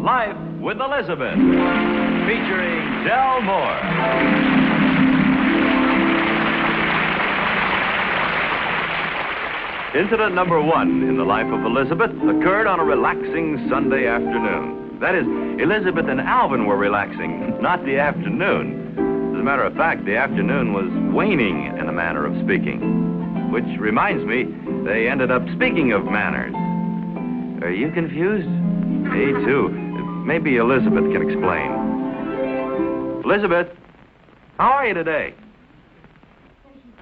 Life with Elizabeth, featuring Del Moore. Incident number 1 in the life of Elizabeth occurred on a relaxing Sunday afternoon. That is, Elizabeth and Alvin were relaxing, not the afternoon. As a matter of fact, the afternoon was waning in a manner of speaking. Which reminds me, they ended up speaking of manners. Are you confused? Me too. Maybe Elizabeth can explain. Elizabeth, how are you today?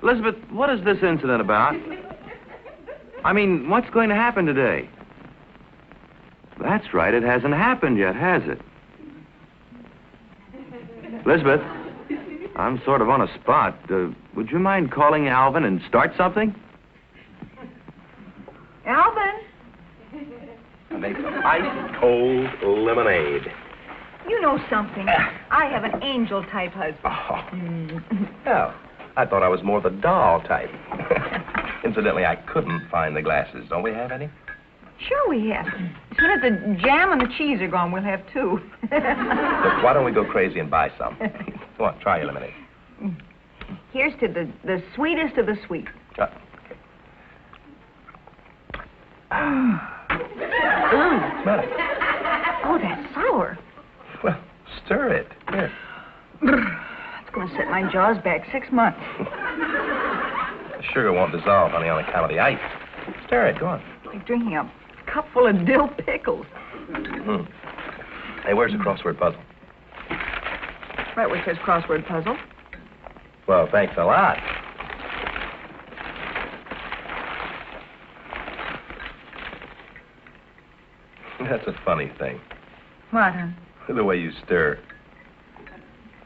Elizabeth, what is this incident about? I mean, what's going to happen today? That's right, it hasn't happened yet, has it? Elizabeth, I'm sort of on a spot. Would you mind calling Alvin and start something? Alvin? I make some ice-cold lemonade. You know something. I have an angel-type husband. Oh. Well, I thought I was more the doll type. Incidentally, I couldn't find the glasses. Don't we have any? Sure we have. As soon as the jam and the cheese are gone, we'll have 2. Look, why don't we go crazy and buy some? Go on, try your lemonade. Here's to the sweetest of the sweet. What's the matter? Oh, that's sour. Well, stir it. Here. It's going to set my jaws back 6 months. The sugar won't dissolve, honey, on account of the ice. Stir it. Go on. Like drinking a cup full of dill pickles. Hey, where's the crossword puzzle? Right where it says crossword puzzle. Well, thanks a lot. That's a funny thing. What, huh? The way you stir.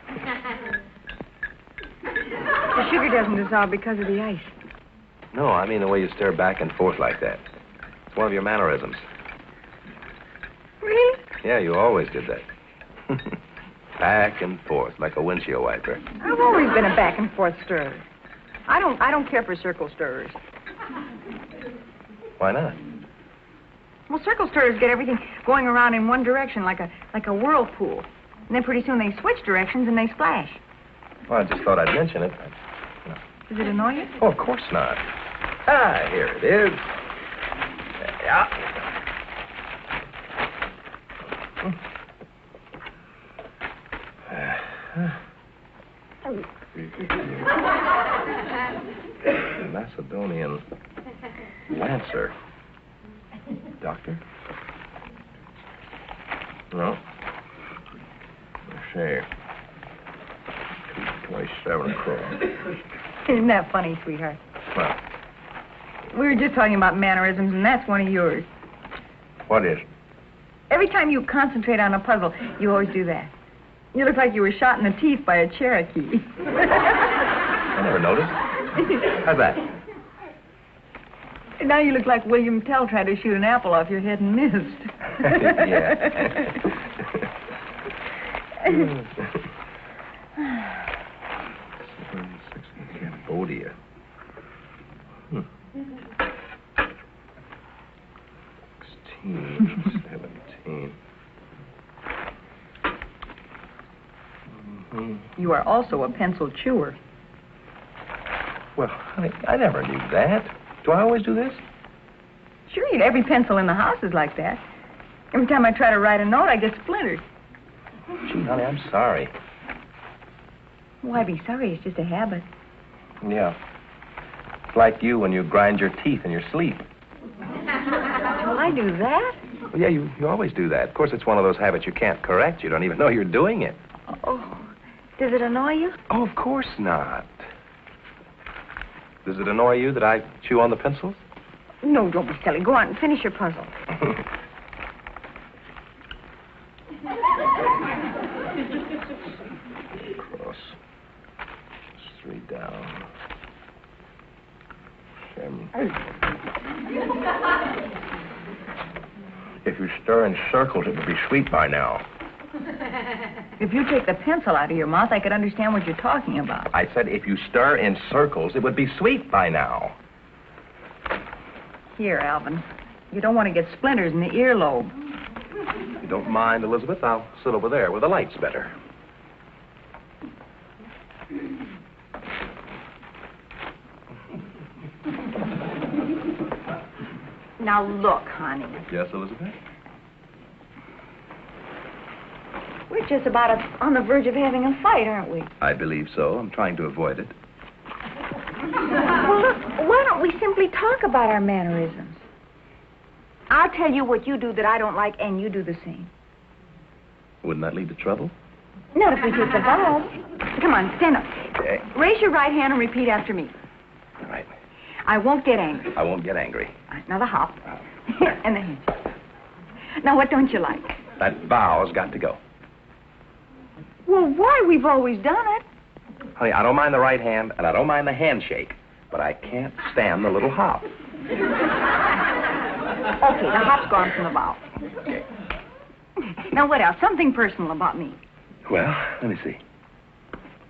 The sugar doesn't dissolve because of the ice. No, I mean the way you stir back and forth like that. It's one of your mannerisms. Really? Yeah, you always did that. Back and forth, like a windshield wiper. I've always been a back and forth stirrer. I don't care for circle stirrers. Why not? Well, circle stirrers get everything going around in one direction, like a whirlpool. And then pretty soon they switch directions and they splash. Well, I just thought I'd mention it. Does it annoy you? Oh, of course not. Ah, here it is. Yeah. Macedonian Lancer. Doctor? No. Let's see. 227 across. Isn't that funny, sweetheart? Well, We were just talking about mannerisms, and that's one of yours. what is? Every time you concentrate on a puzzle, you always do that. You look like you were shot in the teeth by a Cherokee. I never noticed. How's that? Now you look like William Tell tried to shoot an apple off your head and missed. Yeah. Cambodia. 16, 17. You are also a pencil chewer. Well, honey, I never knew that. Do I always do this? Sure, every pencil in the house is like that. Every time I try to write a note, I get splintered. Gee, honey, I'm sorry. Why be sorry? It's just a habit. Yeah. It's like you when you grind your teeth in your sleep. Do I do that? Well, yeah, you always do that. Of course, it's one of those habits you can't correct. You don't even know you're doing it. Oh, does it annoy you? Oh, of course not. Does it annoy you that I chew on the pencils? No, don't be silly. Go on and finish your puzzle. Cross. 3 down. 7. If you stir in circles, it would be sweet by now. If you take the pencil out of your mouth, I could understand what you're talking about. I said if you stir in circles, it would be sweet by now. Here, Alvin. You don't want to get splinters in the earlobe. If you don't mind, Elizabeth, I'll sit over there where the light's better. Now, look, honey. Yes, Elizabeth? We're just about on the verge of having a fight, aren't we? I believe so. I'm trying to avoid it. Well, look, why don't we simply talk about our mannerisms? I'll tell you what you do that I don't like, and you do the same. Wouldn't that lead to trouble? Not if we take the vows. Come on, stand up. Okay. Raise your right hand and repeat after me. All right. I won't get angry. I won't get angry. All right, now the hop. And the hand. Now, what don't you like? That vow has got to go. Well, why? We've always done it. Honey, I don't mind the right hand, and I don't mind the handshake, but I can't stand the little hop. Okay, the hop's gone from the vow. Okay. Now, what else? Something personal about me. Well, let me see.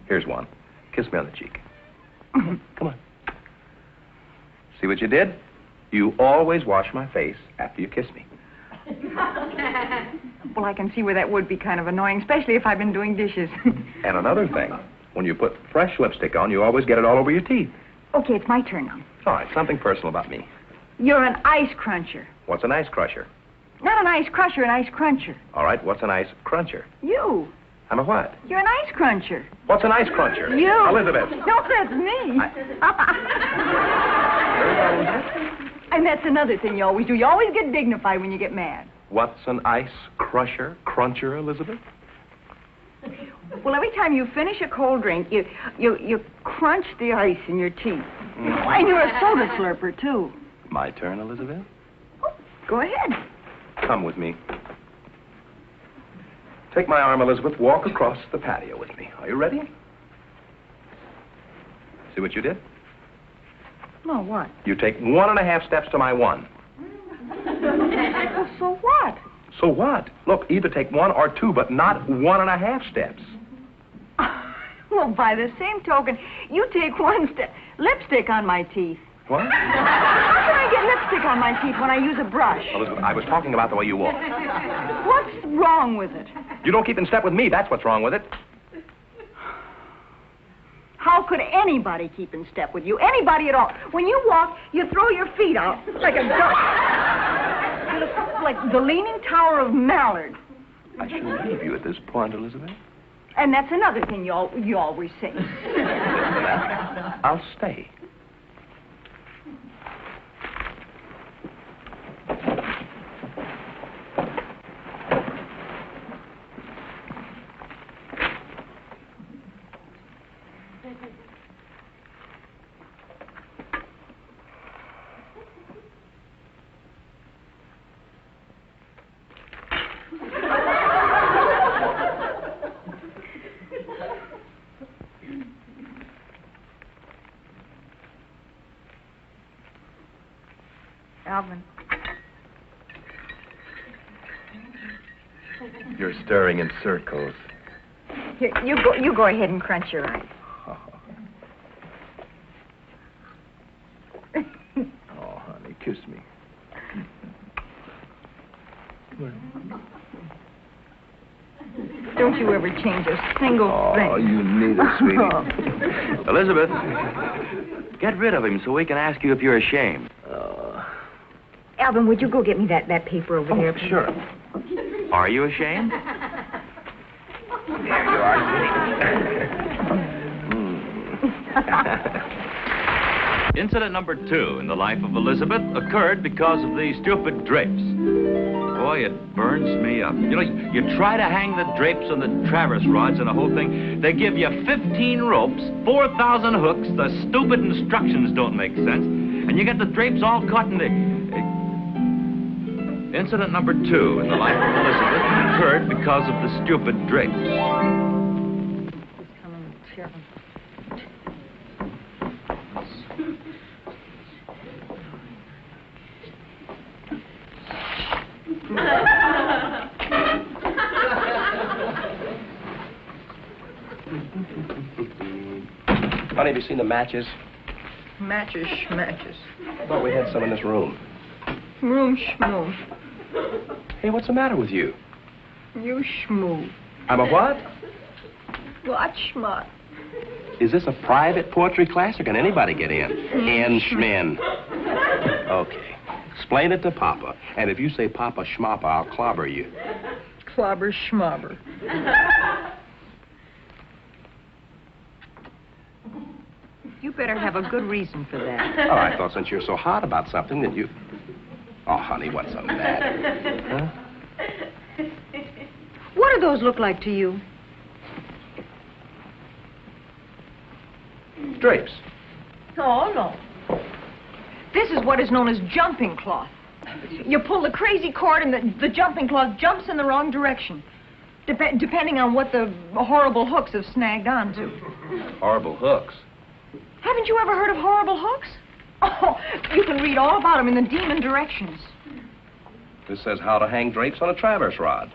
Here's one. Kiss me on the cheek. Come on. See what you did? You always wash my face after you kiss me. Well, I can see where that would be kind of annoying, especially if I've been doing dishes. And another thing, when you put fresh lipstick on, you always get it all over your teeth. Okay, it's my turn now. All right, something personal about me. You're an ice cruncher. What's an ice crusher? Not an ice crusher, an ice cruncher. All right, what's an ice cruncher? You. I'm a what? You're an ice cruncher. What's an ice cruncher? You. Elizabeth. No, that's me. And that's another thing you always do. You always get dignified when you get mad. What's an ice cruncher, Elizabeth? Well, every time you finish a cold drink, you crunch the ice in your teeth. And you're a soda slurper, too. My turn, Elizabeth? Go ahead. Come with me. Take my arm, Elizabeth. Walk across the patio with me. Are you ready? See what you did? No, what? You take 1.5 steps to my 1. Well, so what? So what? Look, either take 1 or 2, but not 1.5 steps. Well, by the same token, you take 1 step. Lipstick on my teeth. What? How can I get lipstick on my teeth when I use a brush? Elizabeth, I was talking about the way you walk. What's wrong with it? You don't keep in step with me. That's what's wrong with it. How could anybody keep in step with you? Anybody at all. When you walk, you throw your feet out like a duck. Like the Leaning Tower of Mallard. I shouldn't leave you at this point, Elizabeth. And that's another thing you always say. I'll stay. Alvin. You're stirring in circles. Here, you go ahead and crunch your eyes. Oh, honey, kiss me. Don't you ever change a single thing. Oh, you need it, sweetie. Elizabeth, get rid of him so we can ask you if you're ashamed. Alvin, would you go get me that paper over there? Please? Sure. Are you ashamed? There you are, sweetie. Incident number 2 in the life of Elizabeth occurred because of these stupid drapes. Boy, it burns me up. You know, you try to hang the drapes on the traverse rods and the whole thing. They give you 15 ropes, 4,000 hooks. The stupid instructions don't make sense. And you get the drapes all caught in the... Incident number 2 in the life of Elizabeth occurred because of the stupid drapes. Honey, have you seen the matches? Matches. I thought we had some in this room. Room schmoom. Hey, what's the matter with you? You schmoo. I'm a what? What schmuck? Is this a private poetry class, or can anybody get in? Inchmin. Okay. Explain it to Papa. And if you say Papa Schmappa, I'll clobber you. Clobber schmobber. You better have a good reason for that. Oh, I thought since you're so hot about something that you... Oh, honey, what's the matter? Huh? What do those look like to you? Drapes. Oh, no. This is what is known as jumping cloth. You pull the crazy cord and the jumping cloth jumps in the wrong direction, depending on what the horrible hooks have snagged onto. Horrible hooks. Haven't you ever heard of horrible hooks? Oh, you can read all about them in the demon directions. This says how to hang drapes on a traverse rod.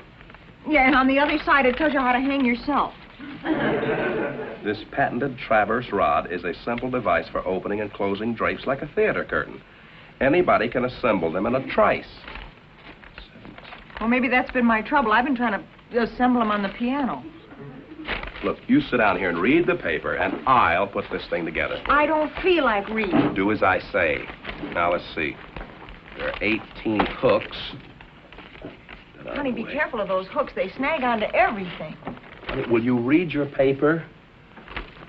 Yeah, and on the other side it tells you how to hang yourself. This patented traverse rod is a simple device for opening and closing drapes like a theater curtain. Anybody can assemble them in a trice. Well, maybe that's been my trouble. I've been trying to assemble them on the piano. Look, you sit down here and read the paper, and I'll put this thing together. I don't feel like reading. Do as I say. Now, let's see. There are 18 hooks. Honey, be careful of those hooks. They snag onto everything. Honey, will you read your paper?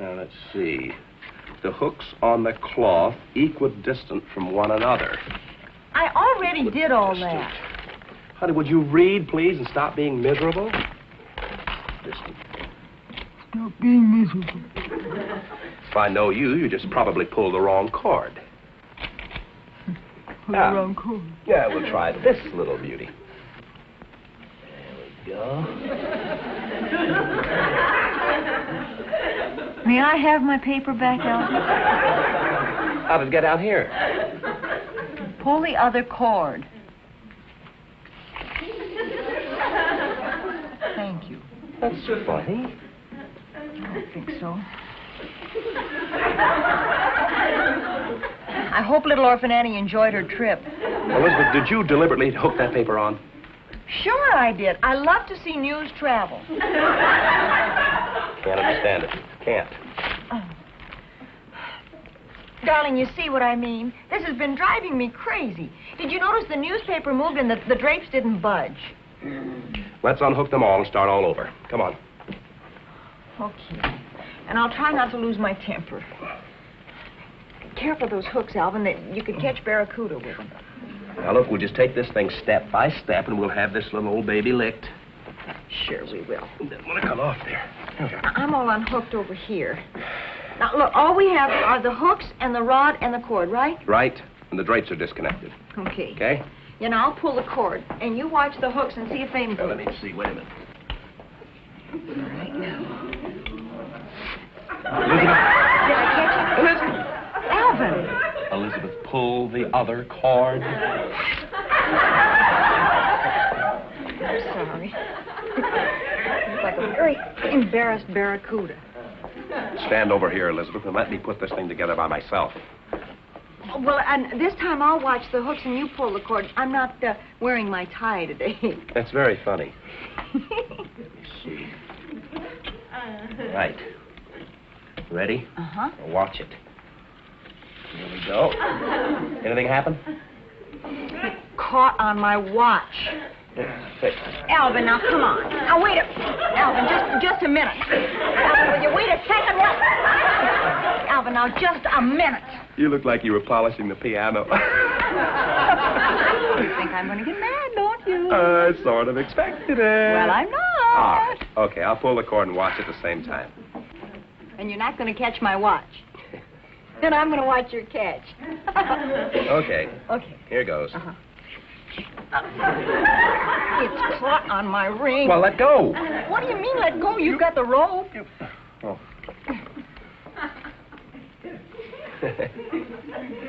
Now, let's see. The hooks on the cloth equidistant from one another. I already did all that. Honey, would you read, please, and stop being miserable? Distant. Stop being miserable. If I know you, you just probably pulled the wrong cord. The wrong cord. Yeah, we'll try this little beauty. There we go. May I have my paper back, Alvin? How did it get out here? Pull the other cord. Thank you. That's funny. I don't think so. I hope little Orphan Annie enjoyed her trip. Elizabeth, did you deliberately hook that paper on? Sure I did. I love to see news travel. Can't understand it. Can't. Oh. Darling, you see what I mean? This has been driving me crazy. Did you notice the newspaper moved and the drapes didn't budge? Let's unhook them all and start all over. Come on. Okay. And I'll try not to lose my temper. Careful of those hooks, Alvin. You could catch barracuda with them. Now, look, we'll just take this thing step by step, and we'll have this little old baby licked. Sure we will. It doesn't want to come off there. I'm all unhooked over here. Now, look, all we have are the hooks and the rod and the cord, right? Right, and the drapes are disconnected. Okay. Okay? You know, I'll pull the cord, and you watch the hooks and see if they move. Now, let me see. Wait a minute. All right, now. Elizabeth. Did I catch it? Elizabeth. Alvin. Elizabeth, pull the other cord. I'm sorry. Looks like a very embarrassed barracuda. Stand over here, Elizabeth, and let me put this thing together by myself. Well, and this time I'll watch the hooks and you pull the cord. I'm not wearing my tie today. That's very funny. Let me see. Right. Ready? Uh-huh. Now watch it. Here we go. Anything happen? It caught on my watch. Fix. Alvin, now come on. Now wait Alvin, just a minute. Alvin, will you wait a second? Alvin, now just a minute. You look like you were polishing the piano. You think I'm going to get mad, don't you? I sort of expected it. Well, I'm not. All right. Okay, I'll pull the cord and watch at the same time. And you're not going to catch my watch. And I'm going to watch your catch. Okay. Okay. Here goes. Uh-huh. It's caught on my ring. Well, let go. What do you mean, let go? You've got the rope. Oh.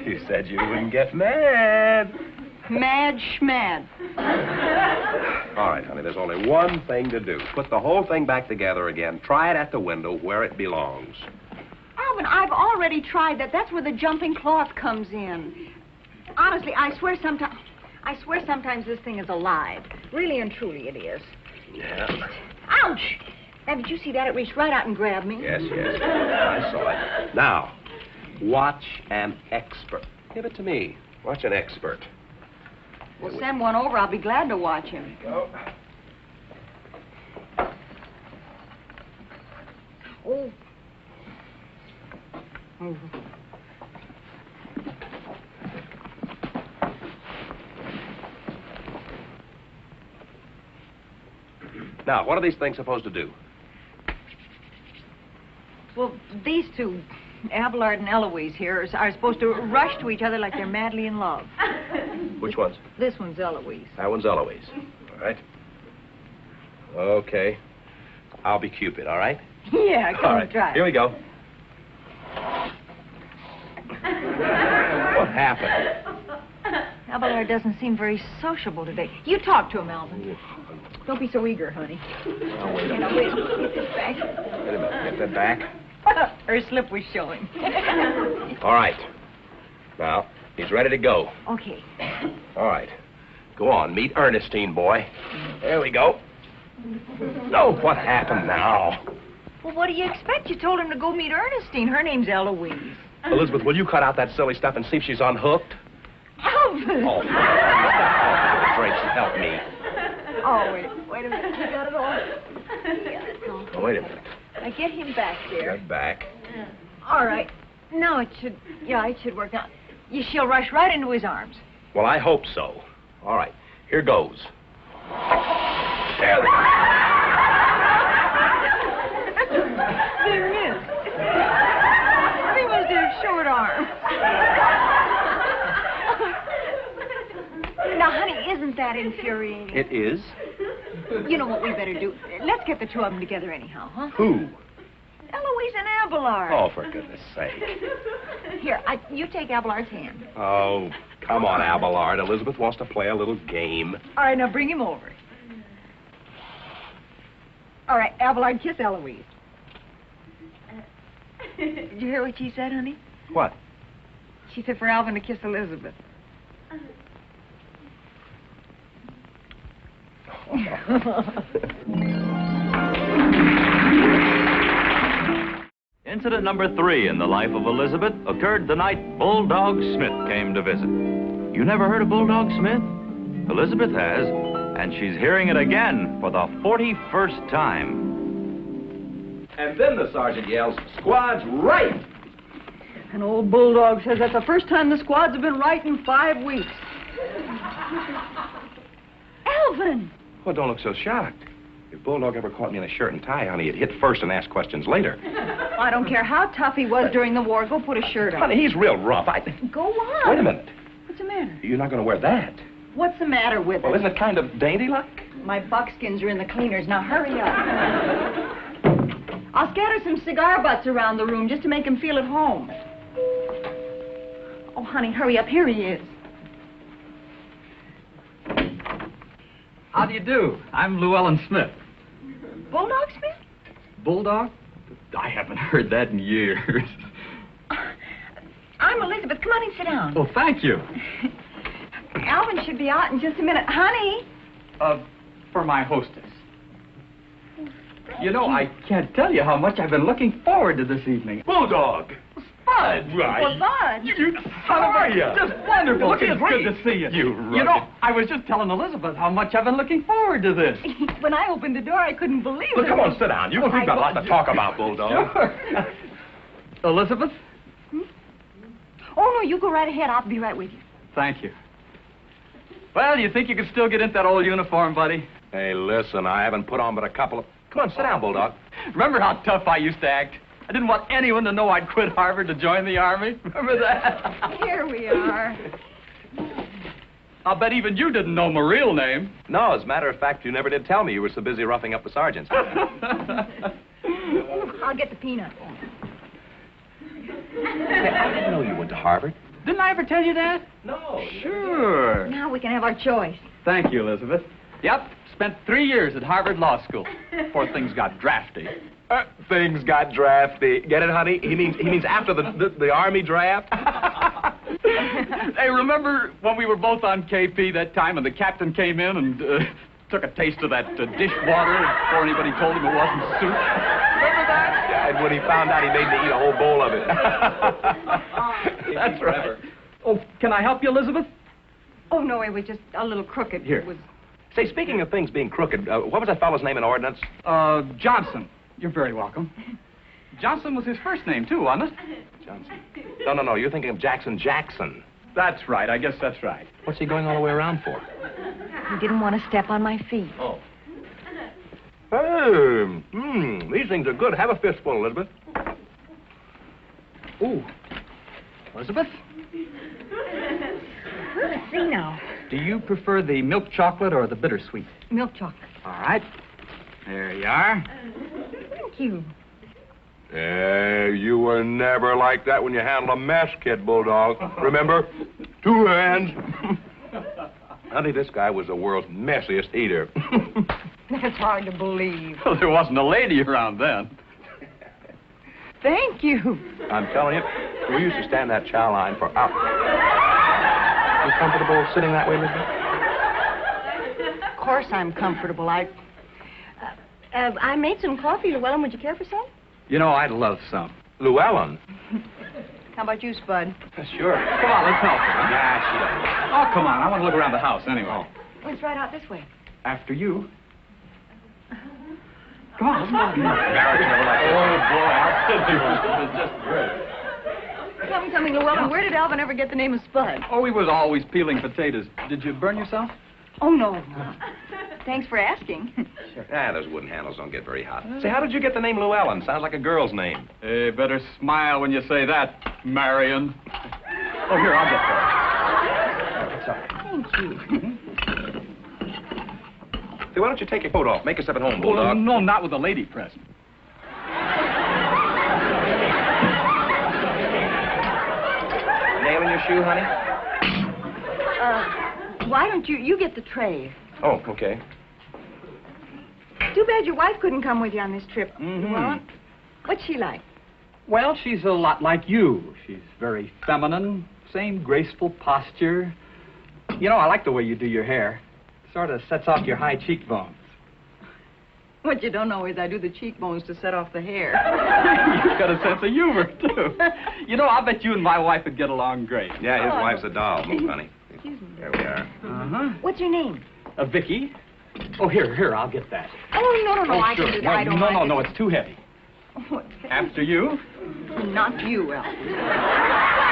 You said you wouldn't get mad. Mad schmad. All right, honey, there's only one thing to do. Put the whole thing back together again. Try it at the window where it belongs. Alvin, I've already tried that. That's where the jumping cloth comes in. Honestly, I swear sometimes I swear sometimes this thing is alive. Really and truly it is. Yeah. Ouch! Now, did you see that? It reached right out and grabbed me. Yes. I saw it. Now, watch an expert. Give it to me. Watch an expert. Well, send one over. I'll be glad to watch him. Go. Oh. Now, what are these things supposed to do? Well, these two, Abelard and Eloise here, are supposed to rush to each other like they're madly in love. Which ones? This one's Eloise. That one's Eloise. All right. Okay. I'll be Cupid, all right? Yeah, come All on, right. try. Here we go. What happened? Abelard doesn't seem very sociable today. You talk to him, Alvin. Don't be so eager, honey. Oh, wait a You know, minute. wait, get this back. Wait a minute. Get that back. Her slip was showing. All right. Now, he's ready to go. Okay. All right. Go on. Meet Ernestine, boy. There we go. No, what happened now? Well, what do you expect? You told him to go meet Ernestine. Her name's Eloise. Elizabeth, will you cut out that silly stuff and see if she's unhooked? Alvin! Oh, Grace, help me. Oh, wait a minute. You got it all? Yeah, it's all. Oh, wait a minute. Now get him back there. Get back. All right. No, it should work out. She'll rush right into his arms. Well, I hope so. All right. Here goes. There we go. There he is. He must have short arms. Now, honey, isn't that infuriating? It is? You know what we better do? Let's get the two of them together anyhow, huh? Who? Eloise and Abelard. Oh, for goodness sake. Here, you take Abelard's hand. Oh, come on, Abelard. Elizabeth wants to play a little game. All right, now bring him over. All right, Abelard, kiss Eloise. Did you hear what she said, honey? What? She said for Alvin to kiss Elizabeth. Incident number 3 in the life of Elizabeth occurred the night Bulldog Smith came to visit. You never heard of Bulldog Smith? Elizabeth has, and she's hearing it again for the 41st time. And then the sergeant yells, "Squad's right!" An old Bulldog says that's the first time the squads have been right in 5 weeks. Alvin! Well, don't look so shocked. If Bulldog ever caught me in a shirt and tie, honey, he'd hit first and ask questions later. I don't care how tough he was during the war. Go put a shirt on. Honey, he's real rough. Go on. Wait a minute. What's the matter? You're not going to wear that. What's the matter with Well, it? isn't it kind of dainty-like? My buckskins are in the cleaners. Now hurry up. I'll scatter some cigar butts around the room just to make him feel at home. Oh, honey, hurry up. Here he is. How do you do? I'm Llewellyn Smith. Bulldog Smith? Bulldog? I haven't heard that in years. I'm Elizabeth. Come on and sit down. Well, thank you. Alvin should be out in just a minute. Honey! For my hostess. You know, I can't tell you how much I've been looking forward to this evening. Bulldog! Spud! Right. Well, Bud. How are you? Just wonderful. Looking It's great. good to see you. You You know, rugged- I was just telling Elizabeth how much I've been looking forward to this. When I opened the door, I couldn't believe Well, it. come on, sit down. We've got a lot to talk about, Bulldog. Sure. Elizabeth? Oh, no, you go right ahead. I'll be right with you. Thank you. Well, you think you can still get into that old uniform, buddy? Hey, listen, I haven't put on but a couple of... Come on, sit down, Bulldog. Remember how tough I used to act? I didn't want anyone to know I'd quit Harvard to join the Army. Remember that? Here we are. I'll bet even you didn't know my real name. No, as a matter of fact, you never did tell me you were so busy roughing up the sergeants. I'll get the peanut. Say, I didn't know you went to Harvard. Didn't I ever tell you that? No. Sure. Now we can have our choice. Thank you, Elizabeth. Yep, spent 3 years at Harvard Law School before things got drafty. Things got drafty. Get it, honey? He means after the Army draft. Hey, remember when we were both on KP that time and the captain came in and took a taste of that dishwater before anybody told him it wasn't soup? Remember that? Yeah, and when he found out, he made me eat a whole bowl of it. That's right. Oh, can I help you, Elizabeth? Oh, no, it was just a little crooked. Here. It was... Say, speaking of things being crooked, what was that fellow's name in ordnance? Johnson. You're very welcome. Johnson was his first name, too, wasn't it? Johnson. No. You're thinking of Jackson. That's right. I guess that's right. What's he going all the way around for? He didn't want to step on my feet. Oh. Hey, these things are good. Have a fistful, Elizabeth. Ooh. Elizabeth? Let's see now. Do you prefer the milk chocolate or the bittersweet? Milk chocolate. All right. There you are. Thank you. Hey, you were never like that when you handled a mess kit, Bulldog. Remember? 2 hands. Honey, this guy was the world's messiest eater. That's hard to believe. Well, there wasn't a lady around then. Thank you. I'm telling you, we used to stand that chow line for hours. You comfortable sitting that way, Elizabeth? Of course I'm comfortable. I made some coffee, Llewellyn. Would you care for some? You know, I'd love some. Llewellyn? How about you, Spud? Sure. Come on, let's help her. Huh? Nah, she doesn't. Oh, come on. I want to look around the house anyway. Well, it's right out this way. After you. Come on, let's go. Tell me something, Llewellyn. Where did Alvin ever get the name of Spud? Oh, he was always peeling potatoes. Did you burn yourself? Oh, no. Thanks for asking. Those wooden handles don't get very hot. Say, how did you get the name Llewellyn? Sounds like a girl's name. Hey, better smile when you say that, Marion. Oh, here, I'll get that. Thank you. Say, why don't you take your coat off? Make yourself at home, Oh, Bulldog. no, not with a lady present. Nail in your shoe, honey? Why don't you get the tray? Oh, okay. Too bad your wife couldn't come with you on this trip, Llewellyn. What's she like? Well, she's a lot like you. She's very feminine, same graceful posture. You know, I like the way you do your hair. Sort of sets off your high cheekbones. What you don't know is I do the cheekbones to set off the hair. You've got a sense of humor, too. You know, I'll bet you and my wife would get along great. Yeah, his wife's a doll. Move, honey. Excuse me. There we are. Uh-huh. What's your name? Vicky. Oh, here, I'll get that. Oh, no, Oh, I sure. can do that. No, I don't mind. no, it's too heavy. Oh, After you. Not you, Alvin.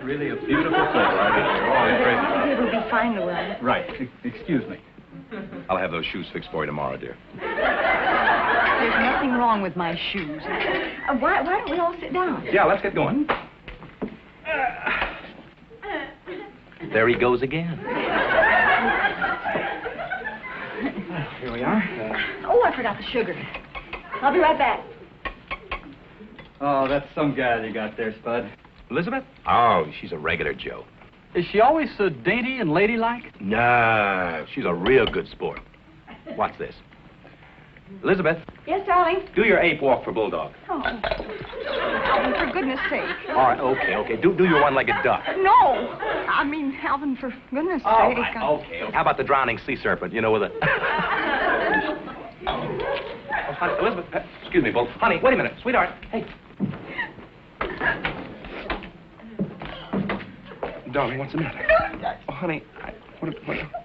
Really a beautiful thing, right? It'll be fine, Llewellyn. Right. Excuse me. I'll have those shoes fixed for you tomorrow, dear. There's nothing wrong with my shoes. Why don't we all sit down? Yeah, let's get going. There he goes again. Here we are. Oh, I forgot the sugar. I'll be right back. Oh, that's some gal you got there, Spud. Elizabeth? Oh, she's a regular Joe. Is she always so dainty and ladylike? No, she's a real good sport. Watch this. Elizabeth, Yes, darling? do your ape walk for Bulldog. Oh. Alvin, for goodness sake. All right, okay. Do your one-legged duck. No. I mean, Alvin, for goodness All sake. right, okay. How about the drowning sea serpent, you know, with a... Oh, honey, Elizabeth, excuse me, Bull. Honey, wait a minute. Sweetheart, hey. Darling, what's the matter? Oh, honey, what?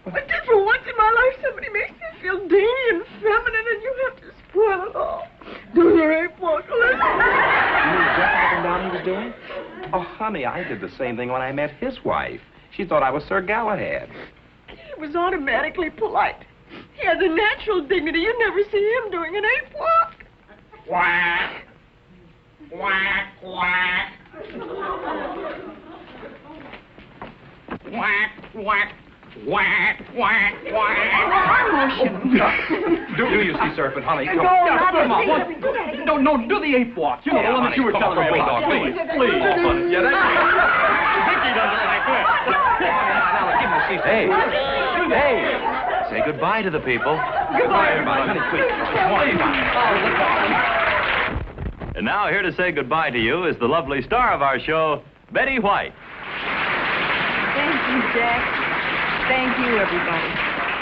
But just for once in my life, somebody makes me feel dainty and feminine, and you have to spoil it all. Do your ape walk, Elizabeth. You knew just up and down he was doing? Oh, honey, I did the same thing when I met his wife. She thought I was Sir Galahad. He was automatically polite. He has a natural dignity. You never see him doing an ape walk. Quack! Quack, quack! Quack, quack! Quack, quack, quack! Do you see serpent, honey? Come on. Come on. No, do the ape walk. You know, Yeah, the one that honey, you were come on, telling me come on, about. please. Please. Yeah, that's Vicky does it like that. Now, give me a seat. Hey. Say goodbye to the people. Goodbye, everybody. Honey, quick. Come on, you guys. And now, here to say goodbye to you is the lovely star of our show, Betty White. Thank you, Jack. Thank you, everybody.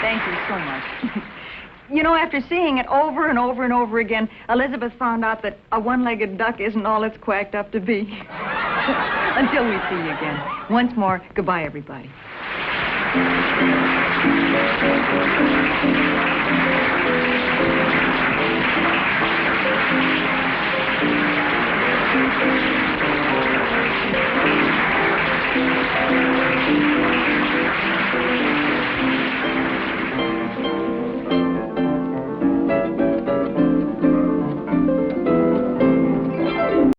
Thank you so much. You know, after seeing it over and over and over again, Elizabeth found out that a one-legged duck isn't all it's quacked up to be. Until we see you again. Once more, goodbye, everybody.